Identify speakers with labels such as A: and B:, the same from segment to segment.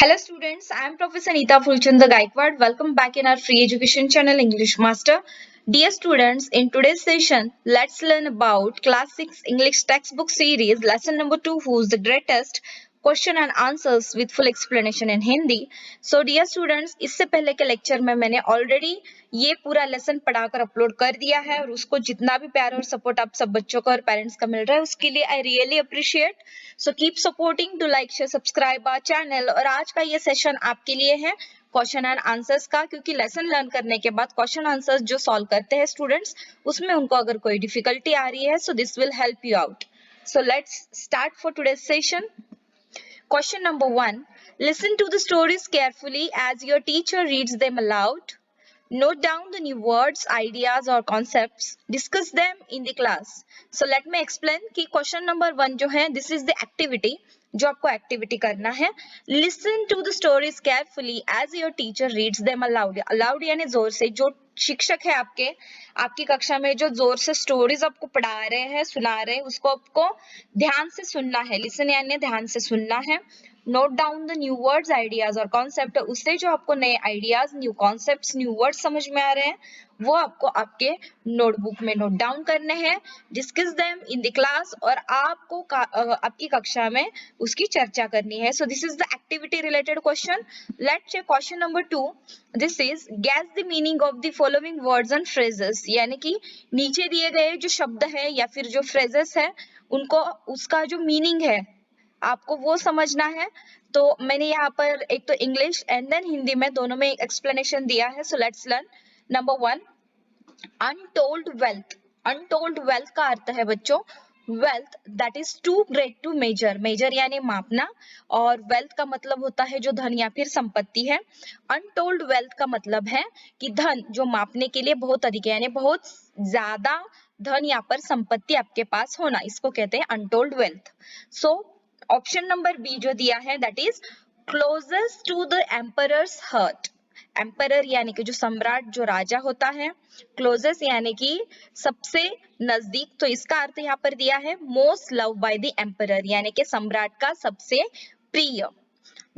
A: Hello students, I am Professor Neeta Fulchanda Gaikwad. Welcome back in our free education channel English Master. Dear students, in today's session, let's learn about Class 6 English textbook series, lesson number 2, Who's the Greatest? Question and answers with full explanation in Hindi. So dear students, इससे पहले के lecture में मैंने already ये पूरा lesson पढ़ाकर upload कर दिया है और उसको जितना भी प्यार और सपोर्ट आप सब बच्चों को और पेरेंट्स का मिल रहा है उसके लिए I really appreciate. So keep supporting to like share subscribe our channel. और आज का ये सेशन आपके लिए है क्वेश्चन एंड आंसर्स का, क्योंकि लेसन लर्न करने के बाद क्वेश्चन आंसर्स जो सॉल्व करते हैं स्टूडेंट्स, उसमें उनको अगर कोई डिफिकल्टी आ रही है so this will help you out. So let's start for today's session. Question number 1. Listen to the stories carefully as your teacher reads them aloud. Note down the new words, ideas or concepts. Discuss them in the class. So let me explain कि question number 1 जो है, this is the activity जो आपको activity करना है. Listen to the stories carefully as your teacher reads them aloud. Aloud यानी जोर से. जो शिक्षक है आपकी कक्षा में जो जोर से स्टोरीज आपको पढ़ा रहे हैं, सुना रहे हैं, उसको आपको ध्यान से सुनना है. लिसन यानी ध्यान से सुनना है. Note down the new words, ideas और कॉन्सेप्ट. उससे जो आपको नए ideas, new concepts, new words समझ में आ रहे हैं वो आपको आपके नोटबुक में नोट डाउन करने हैं. Discuss them in the class. और आपको आपकी कक्षा में उसकी चर्चा करनी है. So this is the activity related question. Let's check question number 2. This is guess the meaning of the following words and phrases. यानी कि नीचे दिए गए जो शब्द है या फिर जो फ्रेजेस है उनको उसका जो मीनिंग है आपको वो समझना है. तो मैंने यहाँ पर एक तो इंग्लिश एंड देन हिंदी में दोनों में एक्सप्लेनेशन दिया है. So let's learn. Number 1, untold wealth. Untold wealth का अर्थ है बच्चों wealth that is too great to measure. Measure यानी मापना और वेल्थ का मतलब होता है जो धन या फिर संपत्ति है. अनटोल्ड वेल्थ का मतलब है कि धन जो मापने के लिए बहुत अधिक है, यानी बहुत ज्यादा धन या पर संपत्ति आपके पास होना, इसको कहते हैं untold wealth. So option number B जो दिया है that is closest to the emperor's heart. Emperor यानी कि जो सम्राट, जो राजा होता है. क्लोजेस्ट यानी कि सबसे नजदीक. तो इसका अर्थ यहाँ पर दिया है most love by the emperor, यानी कि सम्राट का सबसे प्रिय.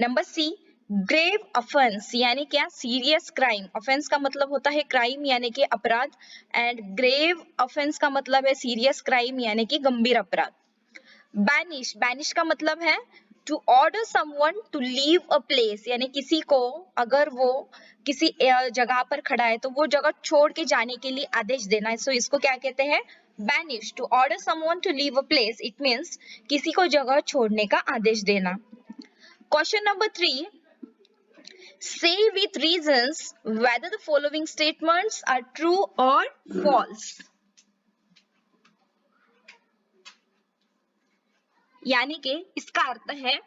A: नंबर सी, ग्रेव ऑफेंस यानी क्या, सीरियस क्राइम. ऑफेंस का मतलब होता है क्राइम यानी कि अपराध, एंड ग्रेव ऑफेंस का मतलब है सीरियस क्राइम यानी कि गंभीर अपराध. बैनिश, बैनिश का मतलब है to order someone to leave a place, यानी किसी को अगर वो किसी जगह पर खड़ा है तो वो जगह छोड़ के जाने के लिए आदेश देना है. सो इसको क्या कहते हैं, banish. To order someone to leave a place, it means किसी को जगह छोड़ने का आदेश देना. Question number 3, say with reasons whether the following statements are true or false. यानी कि इसका अर्थ है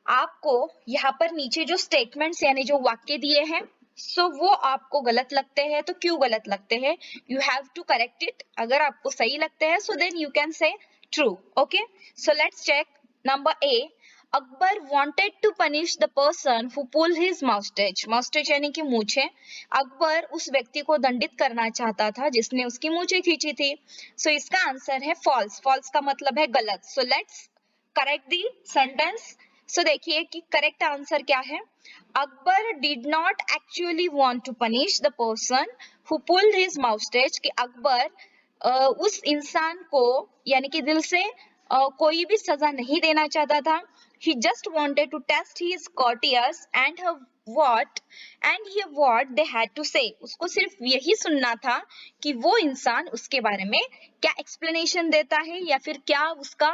A: आपको यहाँ पर नीचे जो स्टेटमेंट्स यानी जो वाक्य दिए हैं सो वो आपको गलत लगते हैं. तो क्यों गलत लगते हैं, you have to correct it. अगर आपको सही लगते हैं so then you can say true. Okay, so let's check. Number A, Akbar wanted to punish the person who pulled his mustache. mustache यानी कि मूछें. अकबर उस व्यक्ति को दंडित करना चाहता था जिसने उसकी मूछें खींची थी. सो इसका आंसर है फॉल्स. फॉल्स का मतलब है गलत. So let's correct the sentence. So देखिए कि करेक्ट आंसर क्या है. Akbar did not actually want to punish the person who pulled his mustache. कि अकबर उस इंसान को यानी कि दिल से कोई भी सजा नहीं देना चाहता था. He just wanted to test his courtiers and hear what they had to say. उसको सिर्फ यही सुनना था कि वो इंसान उसके बारे में क्या एक्सप्लेनेशन देता है या फिर क्या उसका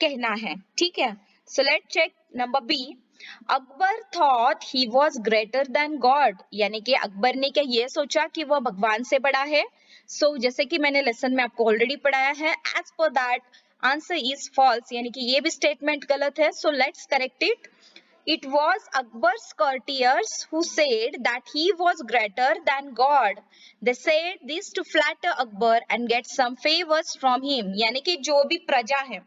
A: कहना है. ठीक है, so let's check number B. Akbar thought he was greater than God. यानी कि अकबर ने क्या ये सोचा कि वह भगवान से बड़ा है. So जैसे कि मैंने लेसन में आपको ऑलरेडी पढ़ाया है, as per that answer is false, यानी कि ये भी स्टेटमेंट गलत है. So let's correct it. It was Akbar's courtiers who said that he was greater than God. They said this to flatter Akbar and get some favors from him. यानी कि जो भी प्रजा है,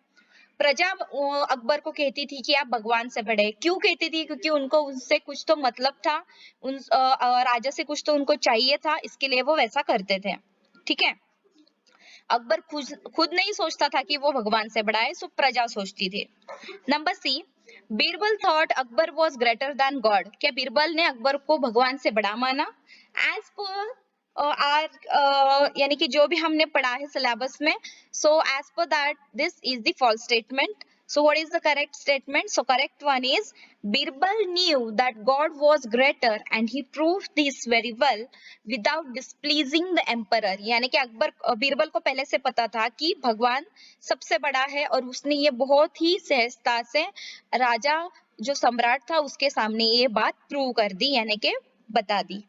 A: प्रजा अकबर को कहती थी कि आप भगवान से बड़े. क्यों कहती थी, क्योंकि उनको उनसे कुछ तो मतलब था, उन राजा से कुछ तो उनको चाहिए था, इसके लिए वो वैसा करते थे. ठीक है, अकबर खुद नहीं सोचता था कि वो भगवान से बड़ा है, सो प्रजा सोचती थी. Number C, Birbal thought Akbar was greater than God, क्या बीरबल ने अकबर को भगवान से बड़ा माना? एज पर आर यानी कि जो भी हमने पढ़ा है सिलेबस में, so as per that this is the false statement. So what is the correct statement? So correct one is Birbal knew that God was greater and he proved this very well without displeasing the emperor. यानी कि बीरबल को पहले से पता था कि भगवान सबसे बड़ा है और उसने ये बहुत ही सहजता से राजा जो सम्राट था उसके सामने ये बात प्रूव कर दी, यानी कि बता दी.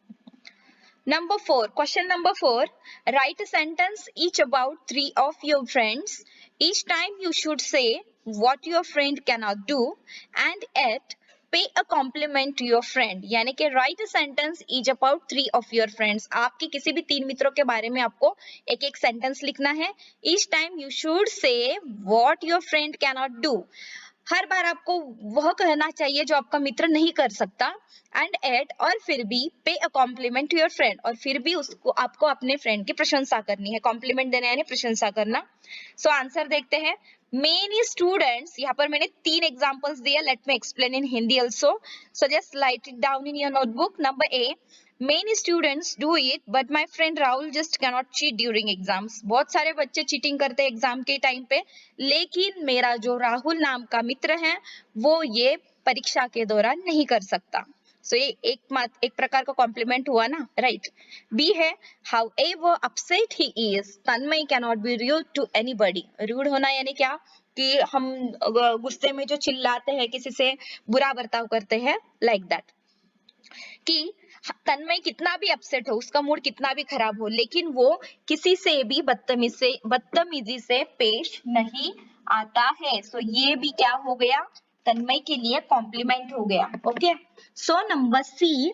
A: Number 4, question number 4, write a sentence each about 3 of your friends. Each time you should say what your friend cannot do and yet pay a compliment to your friend. यानी कि write a sentence each about 3 of your friends. आपके किसी भी 3 मित्रों के बारे में आपको एक एक सेंटेंस लिखना है. Each time you should say what your friend cannot do. हर बार आपको वह कहना चाहिए जो आपका मित्र नहीं कर सकता. एंड एट, और फिर भी pay a compliment to your friend, और फिर भी उसको आपको अपने फ्रेंड की प्रशंसा करनी है. कॉम्प्लीमेंट देना यानी प्रशंसा करना. सो आंसर देखते हैं. मेनी स्टूडेंट्स, यहाँ पर मैंने 3 एग्जांपल्स दिए. Let me explain in Hindi also. So just right it down in your notebook. Number A, Many students do it, but my friend Rahul just cannot cheat during exams. बहुत सारे बच्चे cheating करते हैं exam के time पे, लेकिन मेरा जो राहुल नाम का मित्र है वो ये परीक्षा के दौरान नहीं कर सकता. सो ये एक प्रकार का कॉम्प्लीमेंट हुआ ना, राइट. बी है, however upset he is, Tanmay cannot be rude to anybody. Rude होना यानी क्या कि हम गुस्से में जो चिल्लाते हैं, किसी से बुरा बर्ताव करते हैं, लाइक दैट. कि तन्मय कितना भी अपसेट हो, उसका मूड कितना भी खराब हो, लेकिन वो किसी से भी बदतमीजी से पेश नहीं आता है. सो ये भी क्या हो गया, तन्मय के लिए कॉम्प्लीमेंट हो गया. Okay. So number C,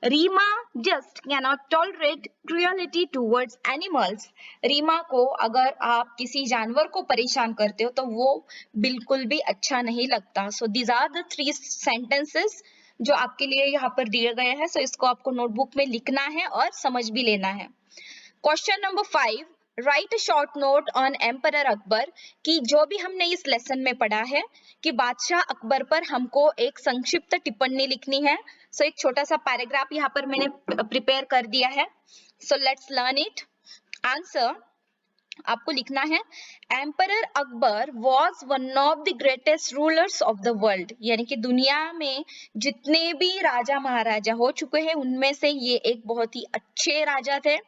A: Reema just cannot tolerate cruelty towards animals. Reema को अगर आप किसी जानवर को परेशान करते हो तो वो बिल्कुल भी अच्छा नहीं लगता. So these are the 3 sentences जो आपके लिए यहाँ पर दिए गए हैं. सो इसको आपको नोटबुक में लिखना है और समझ भी लेना है. Question number 5, right a short note on emperor Akbar. कि जो भी हमने इस लेसन में पढ़ा है कि बादशाह अकबर पर हमको एक संक्षिप्त टिप्पणी लिखनी है. सो एक छोटा सा पैराग्राफ यहाँ पर मैंने प्रिपेयर कर दिया है. So let's learn it. Answer आपको लिखना है, emperor Akbar was one of the greatest rulers of the world. यानी कि दुनिया में जितने भी राजा महाराजा हो चुके हैं उनमें से ये एक बहुत ही अच्छे राजा थे.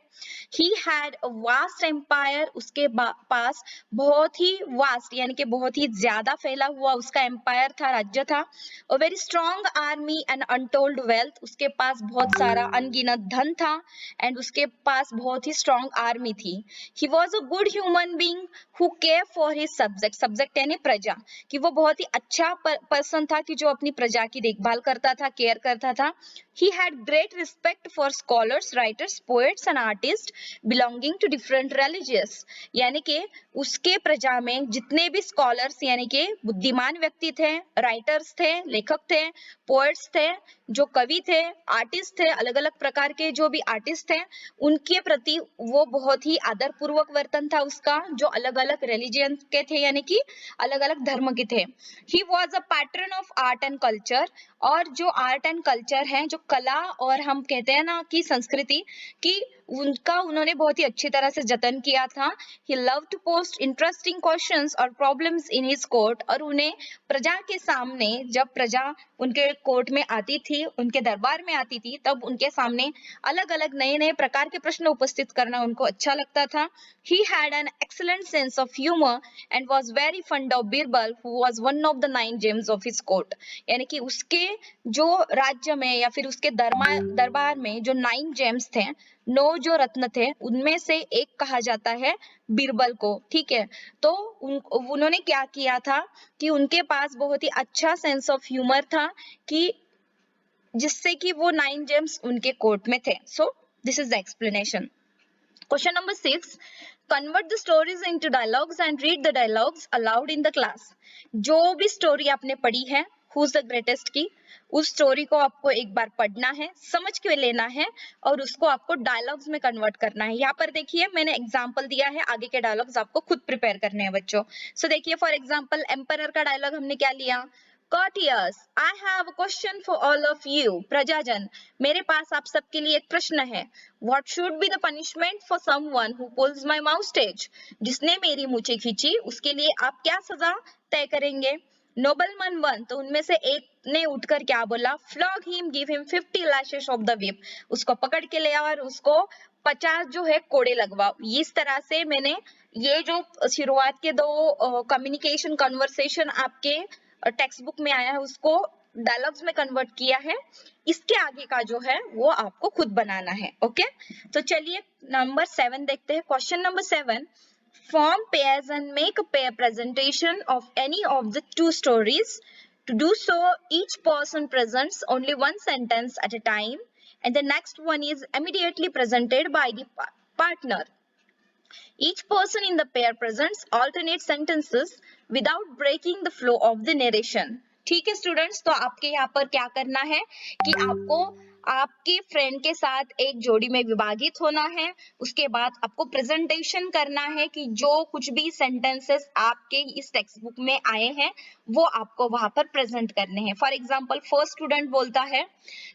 A: He had a vast empire, उसके पास बहुत ही वास्ट यानी कि बहुत ही ज्यादा फैला हुआ उसका एम्पायर था, राज्य था. A very strong army and untold wealth, उसके पास बहुत सारा अनगिनत धन था एंड उसके पास बहुत ही स्ट्रॉन्ग आर्मी थी. He was a good human being who care for his subject. Subject यानी प्रजा, कि वो बहुत ही अच्छा पर्सन था कि जो अपनी प्रजा की देखभाल करता था, केयर करता था. He had great respect for scholars, writers, poets and artists belonging to different religions. यानी कि उसके प्रजा में जितने भी स्कॉलर्स यानी कि बुद्धिमान व्यक्ति थे, राइटर्स थे, लेखक थे, पोएट्स थे, जो कवि थे, आर्टिस्ट थे, अलग अलग प्रकार के जो भी आर्टिस्ट थे, उनके प्रति वो बहुत ही आदर पूर्वक वर्तन था उसका, जो अलग अलग रिलीजियन के थे यानी कि अलग अलग धर्म के थे. He was a pattern of art and culture. और जो आर्ट एंड कल्चर है, जो कला और हम कहते हैं ना कि संस्कृति की, उनका उन्होंने बहुत ही अच्छी तरह से जतन किया था. He love to post interesting questions और प्रॉब्लम्स इन हिज कोर्ट. और उन्हें प्रजा के सामने, जब प्रजा उनके कोर्ट में आती थी, उनके दरबार में आती थी, तब उनके सामने अलग अलग नए नए प्रकार के प्रश्न उपस्थित करना उनको अच्छा लगता था. He had an excellent sense of humor and was very fond of Birbal, who was one of the 9 gems of his court. यानी कि उसके जो राज्य में या फिर उसके दरबार में जो 9 जेम्स थे, 9 जो रत्न थे, उनमें से एक कहा जाता है बीरबल को. ठीक है. तो उन्होंने क्या किया था कि उनके पास बहुत ही अच्छा सेंस ऑफ ह्यूमर था कि जिससे कि वो 9 जेम्स उनके कोर्ट में थे. सो this is the explanation. Question number 6, convert the stories into dialogues and read the dialogues aloud in the class. जो भी स्टोरी आपने पढ़ी है Who's the Greatest की उस स्टोरी को आपको एक बार पढ़ना है, समझ के लेना है और उसको आपको डायलॉग्स में कन्वर्ट करना है। यहाँ पर देखिए मैंने एग्जांपल दिया है, आगे के डायलॉग्स आपको खुद प्रिपेयर करने हैं बच्चों। सो देखिए फॉर एग्जांपल एम्परर का डायलॉग हमने क्या लिया, Courtiers, I have a question for all of you. प्रजाजन, मेरे पास आप सबके लिए एक प्रश्न है। What should be the punishment for someone who pulls my mustache? जिसने मेरी मूछें खींची, उसके लिए आप क्या सजा तय करेंगे? नोबलमैन वन, तो उनमें से एक ने उठकर क्या बोला, flog him, give him 50 lashes of the whip. उसको पकड़ के ले आओ और उसको 50 जो है कोड़े लगवाओ। इस तरह से मैंने ये जो शुरुआत के दो कम्युनिकेशन कन्वर्सेशन आपके टेक्स्ट बुक में आया है उसको डायलॉग्स में कन्वर्ट किया है। इसके आगे का जो है वो आपको खुद बनाना है। ओके, तो चलिए नंबर 7 देखते हैं। Question number 7, form pairs and make a pair presentation of any of the two stories. To do so, each person presents only one sentence at a time and the next one is immediately presented by the partner. Each person in the pair presents alternate sentences without breaking the flow of the narration. ठीक है students, तो आपके यहाँ पर क्या करना है कि आपको आपके फ्रेंड के साथ एक जोड़ी में विभाजित होना है। उसके बाद आपको प्रेजेंटेशन करना है कि जो कुछ भी सेंटेंसेस आपके इस टेक्स्ट बुक में आए हैं वो आपको वहां पर प्रेजेंट करने हैं। फॉर एग्जाम्पल फर्स्ट स्टूडेंट बोलता है,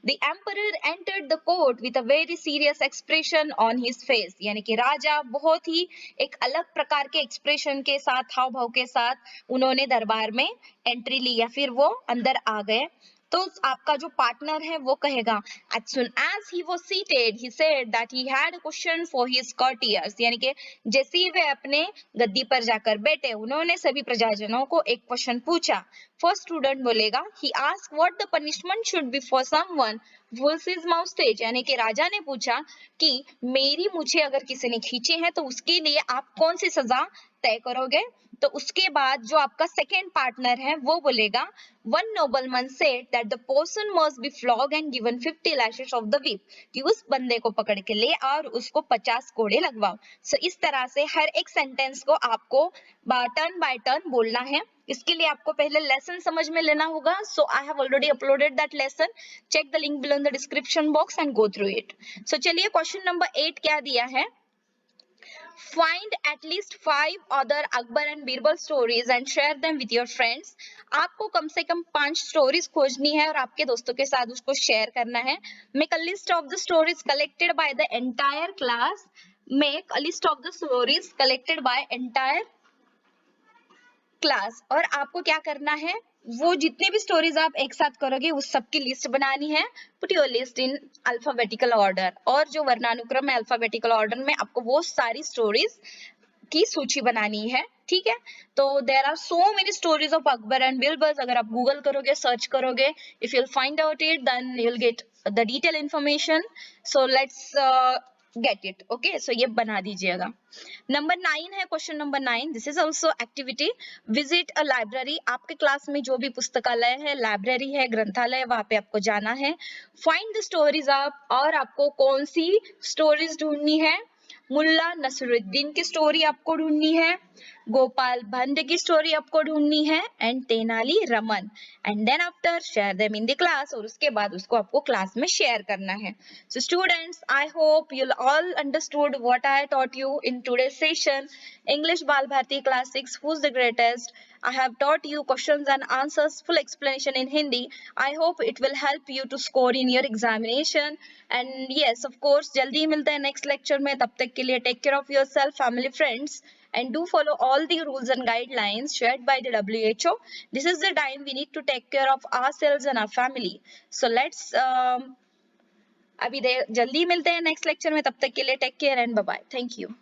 A: the emperor entered the court with a very serious expression on his face, यानी कि राजा बहुत ही एक अलग प्रकार के एक्सप्रेशन के साथ, हाव भाव के साथ उन्होंने दरबार में एंट्री ली या फिर वो अंदर आ गए। तो आपका जो पार्टनर है वो कहेगा, as soon as he was seated he said that he had a question for his courtiers, यानी कि जैसे ही वे अपने गद्दी पर जाकर बैठे उन्होंने सभी प्रजाजनों को एक क्वेश्चन पूछा। फर्स्ट स्टूडेंट बोलेगा, he asked what the punishment should be for someone who pulls his mustache, यानी कि राजा ने पूछा कि मेरी मूछें अगर किसी ने खींचे हैं तो उसके लिए आप कौन सी सजा तय करोगे। तो उसके बाद जो आपका सेकेंड पार्टनर है वो बोलेगा, one nobleman said that the person must be flog and given 50 lashes of the whip, कि उस बंदे को पकड़ के ले और उसको 50 कोड़े लगवाओ। सो इस तरह से हर एक सेंटेंस को आपको टर्न बाय टर्न बोलना है। इसके लिए आपको पहले लेसन समझ में लेना होगा। So I have already uploaded that lesson, check the link below in the description box and go through it. So चलिए क्वेश्चन नंबर 8 क्या दिया है, Find at least 5 other Akbar and Birbal stories and share them with your friends. आपको कम से कम 5 stories खोजनी है और आपके दोस्तों के साथ उसको शेयर करना है। Make a list of the stories collected by the entire class. Make a list of the stories collected by entire class. और आपको क्या करना है, वो जितने भी स्टोरीज आप एक साथ करोगे उस सब की लिस्ट बनानी है। Put your list in alphabetical order, और जो वर्णानुक्रम है अल्फाबेटिकल ऑर्डर में आपको वो सारी स्टोरीज की सूची बनानी है। ठीक है, तो there are so many stories of Akbar and Birbal. अगर आप गूगल करोगे, सर्च करोगे, if you will find out it then you will get the detail information. So let's get it. Okay, so ये बना दीजिएगा। नंबर 9 है, question number 9, this is also activity. Visit a library, आपके class में जो भी पुस्तकालय है, लाइब्रेरी है, ग्रंथालय, वहां पे आपको जाना है। फाइंड द स्टोरीज आप, और आपको कौन सी स्टोरीज ढूंढनी है, मुल्ला नसरुद्दीन की स्टोरी आपको ढूंढनी है, गोपाल भंड की स्टोरी आपको ढूंढनी है, and Tenali Raman, and then after share them in the class, और उसके बाद उसको आपको क्लास में शेयर करना है। So students, I hope you all understood what I taught you in today's session, English Bal Bharti Class 6, Who's the Greatest. I have taught you questions and answers, full explanation in Hindi. I hope it will help you to score in your examination. And yes, of course, जल्दी मिलते हैं next lecture में। तब तक के लिए take care of yourself, family, friends, and do follow all the rules and guidelines shared by the WHO. This is the time we need to take care of ourselves and our family. So let's अभी जल्दी मिलते हैं next lecture में। तब तक के लिए take care and bye bye. Thank you.